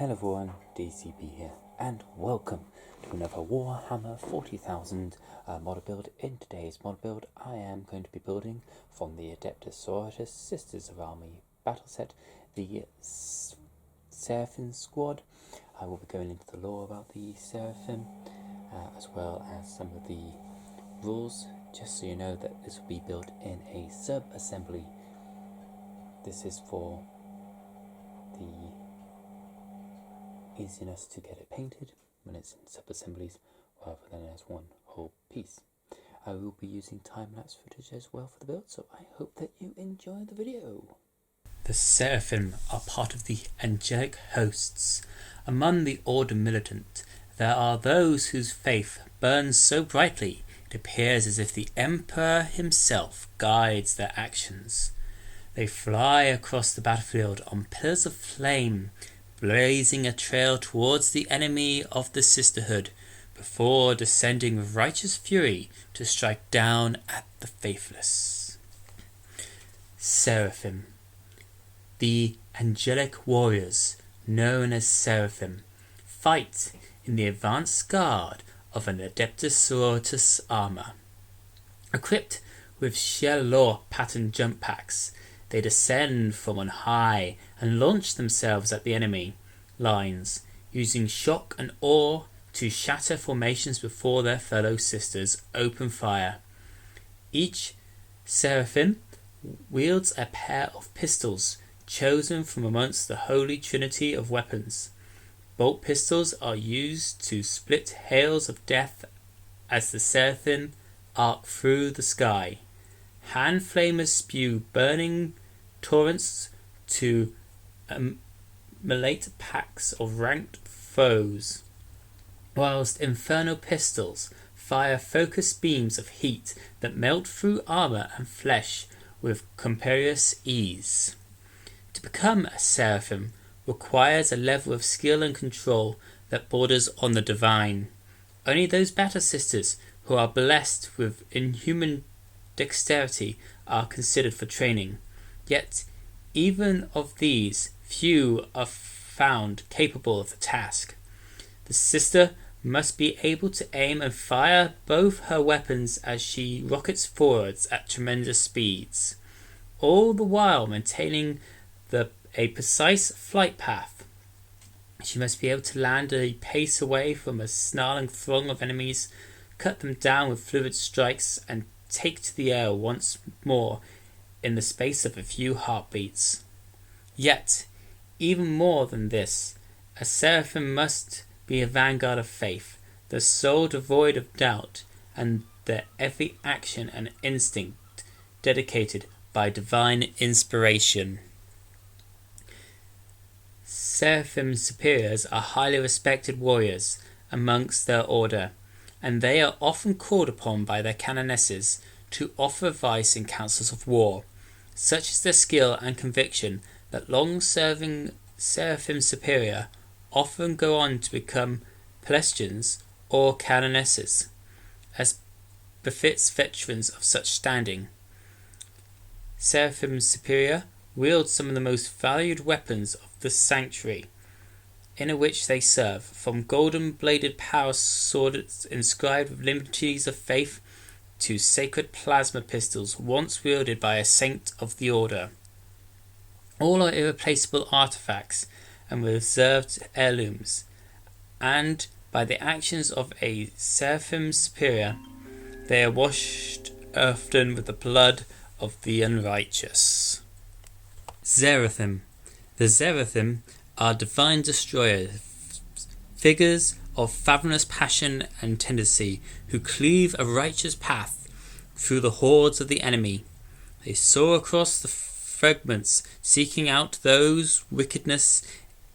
Hello everyone, DCB here, and welcome to another Warhammer 40,000 model build. In today's model build, I am going to be building from the Adeptus Sororitas Sisters of Army battle set, the Seraphim Squad. I will be going into the lore about the Seraphim, as well as some of the rules, just so you know that this will be built in a sub-assembly. This is for the easiness to get it painted when it's in sub-assemblies rather than as one whole piece. I will be using time-lapse footage as well for the build, so I hope that you enjoy the video. The Seraphim are part of the angelic hosts. Among the Order Militant, there are those whose faith burns so brightly it appears as if the Emperor himself guides their actions. They fly across the battlefield on pillars of flame, blazing a trail towards the enemy of the Sisterhood, before descending with righteous fury to strike down at the faithless. Seraphim. The angelic warriors, known as Seraphim, fight in the advanced guard of an Adeptus Sororitas armor. Equipped with shell law pattern jump packs, they descend from on high and launch themselves at the enemy lines, using shock and awe to shatter formations before their fellow sisters open fire. Each Seraphim wields a pair of pistols chosen from amongst the holy trinity of weapons. Bolt pistols are used to split hails of death as the Seraphim arc through the sky. Hand flamers spew burning torrents to immolate packs of ranked foes, whilst infernal pistols fire focused beams of heat that melt through armor and flesh with comparative ease. To become a Seraphim requires a level of skill and control that borders on the divine. Only those battle sisters who are blessed with inhuman dexterity are considered for training. Yet, even of these, few are found capable of the task. The sister must be able to aim and fire both her weapons as she rockets forwards at tremendous speeds, all the while maintaining a precise flight path. She must be able to land a pace away from a snarling throng of enemies, cut them down with fluid strikes, and take to the air once more in the space of a few heartbeats. Yet, even more than this, a Seraphim must be a vanguard of faith, the soul devoid of doubt, and their every action and instinct dedicated by divine inspiration. Seraphim superiors are highly respected warriors amongst their order, and they are often called upon by their canonesses to offer advice in councils of war. Such is their skill and conviction that long-serving Seraphim Superior often go on to become Palestians or canonesses, as befits veterans of such standing. Seraphim Superior wield some of the most valued weapons of the sanctuary in which they serve, from golden-bladed power swords inscribed with liberties of faith to sacred plasma pistols once wielded by a saint of the order. All are irreplaceable artifacts and reserved heirlooms, and by the actions of a Seraphim Superior, they are washed often with the blood of the unrighteous. Seraphim. The Seraphim are divine destroyers, figures of fathomless passion and tendency, who cleave a righteous path through the hordes of the enemy. They soar across the fragments, seeking out those wickedness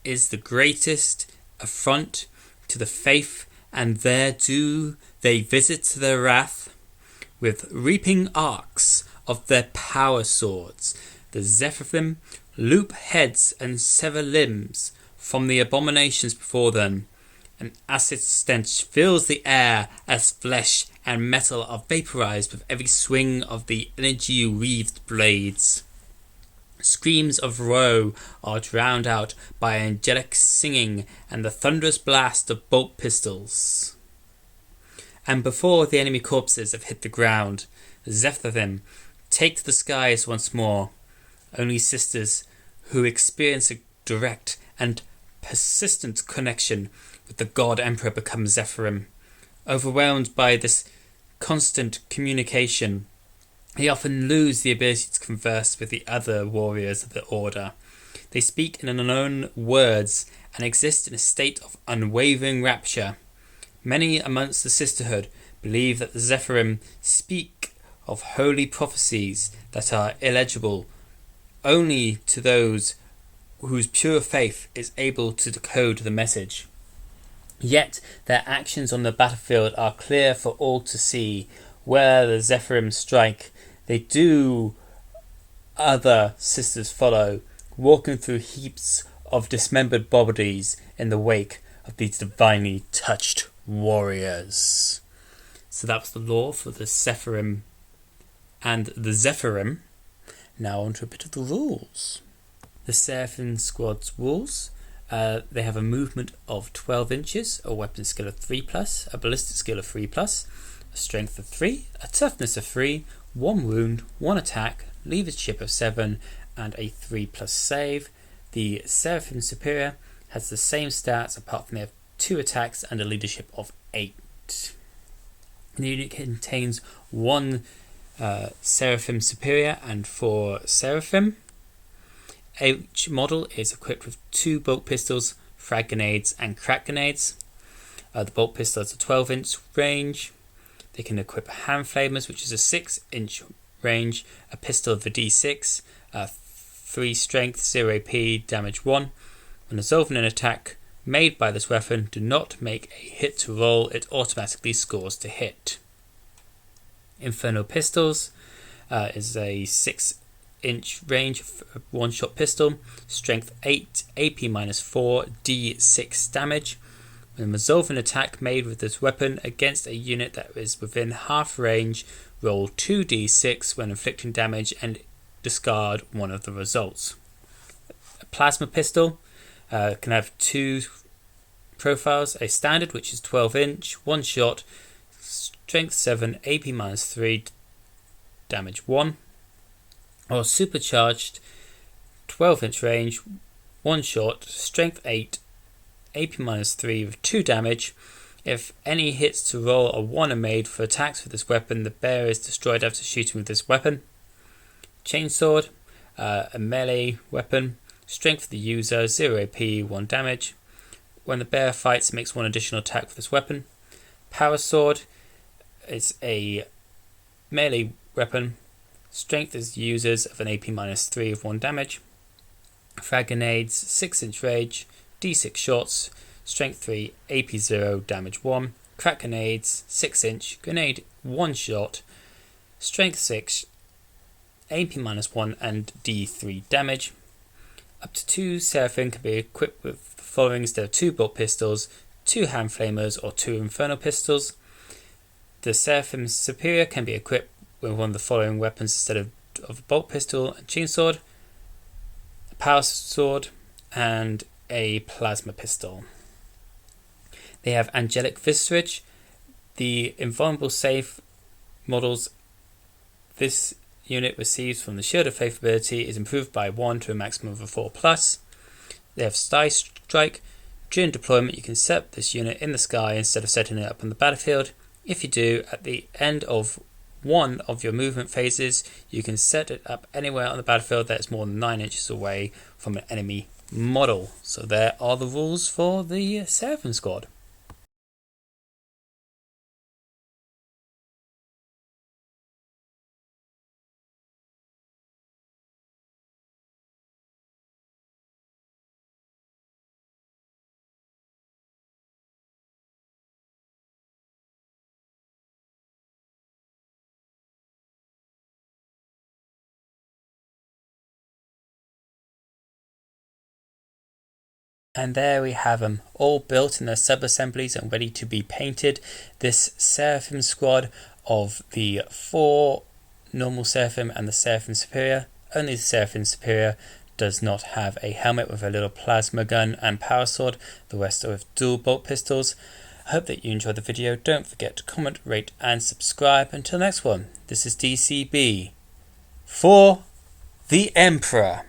is the greatest affront to the faith, and there do they visit their wrath with reaping arcs of their power swords. The Seraphim loop heads and sever limbs from the abominations before them. An acid stench fills the air as flesh and metal are vaporized with every swing of the energy-wreathed blades. Screams of woe are drowned out by angelic singing and the thunderous blast of bolt pistols. And before the enemy corpses have hit the ground, the Seraphim take to the skies once more. Only sisters who experience a direct and persistent connection with the God Emperor become Seraphim. Overwhelmed by this constant communication, they often lose the ability to converse with the other warriors of the Order. They speak in unknown words and exist in a state of unwavering rapture. Many amongst the sisterhood believe that the Seraphim speak of holy prophecies that are illegible only to those whose pure faith is able to decode the message. Yet their actions on the battlefield are clear for all to see. Where the Seraphim strike, they do other sisters follow, walking through heaps of dismembered bodies in the wake of these divinely touched warriors. So that was the lore for the Seraphim and the Seraphim. Now on to a bit of the rules. The Seraphim Squad's rules. They have a movement of 12 inches, a weapon skill of 3+, a ballistic skill of 3+, a strength of 3, a toughness of 3, 1 wound, 1 attack, leadership of 7, and a 3+ save. The Seraphim Superior has the same stats apart from they have 2 attacks and a leadership of 8. The unit contains 1 Seraphim Superior and 4 Seraphim. Each model is equipped with 2 bolt pistols, frag grenades and crack grenades. The bolt pistol has a 12-inch range. They can equip hand flamers, which is a 6-inch range, a pistol of a D6, 3 strength, 0 AP, damage 1. When resolving an attack made by this weapon, do not make a hit to roll, it automatically scores to hit. Infernal Pistols is a 6-inch range, one-shot pistol, strength 8, AP -4, D6 damage. When resolving an attack made with this weapon against a unit that is within half range, roll 2d6 when inflicting damage and discard one of the results. A plasma pistol can have 2 profiles, a standard which is 12-inch, one shot, strength 7, AP -3, damage 1, or supercharged 12-inch range, one shot, strength 8, AP -3 with 2 damage. If any hits to roll a 1 are made for attacks with this weapon, the bearer is destroyed after shooting with this weapon. Chainsword, a melee weapon, strength of the user, 0 AP, 1 damage. When the bearer fights, it makes 1 additional attack with this weapon. Power Sword is a melee weapon, strength is users of an AP -3 of 1 damage. Frag grenades, 6-inch range, D6 shots, strength 3, AP 0, damage 1. Crack grenades, 6-inch, grenade 1 shot, strength 6, AP -1 and D3 damage. Up to 2 Seraphim can be equipped with the following instead of 2 bolt pistols, 2 hand flamers or 2 infernal pistols. The Seraphim Superior can be equipped with one of the following weapons instead of a bolt pistol and chainsword, a power sword and a plasma pistol. They have angelic visage. The invulnerable save models this unit receives from the Shield of Faith ability is improved by 1 to a maximum of a 4+. They have Sky Strike. During deployment, you can set this unit in the sky instead of setting it up on the battlefield. If you do, at the end of one of your movement phases, you can set it up anywhere on the battlefield that is more than 9 inches away from an enemy model. So there are the rules for the Seraphim Squad. And there we have them, all built in their sub-assemblies and ready to be painted. This Seraphim Squad of the 4 normal Seraphim and the Seraphim Superior only the Seraphim Superior does not have a helmet with a little plasma gun and power sword. The rest are with dual bolt pistols. I hope that you enjoyed the video. Don't forget to comment, rate and subscribe. Until next one, this is DCB for the Emperor.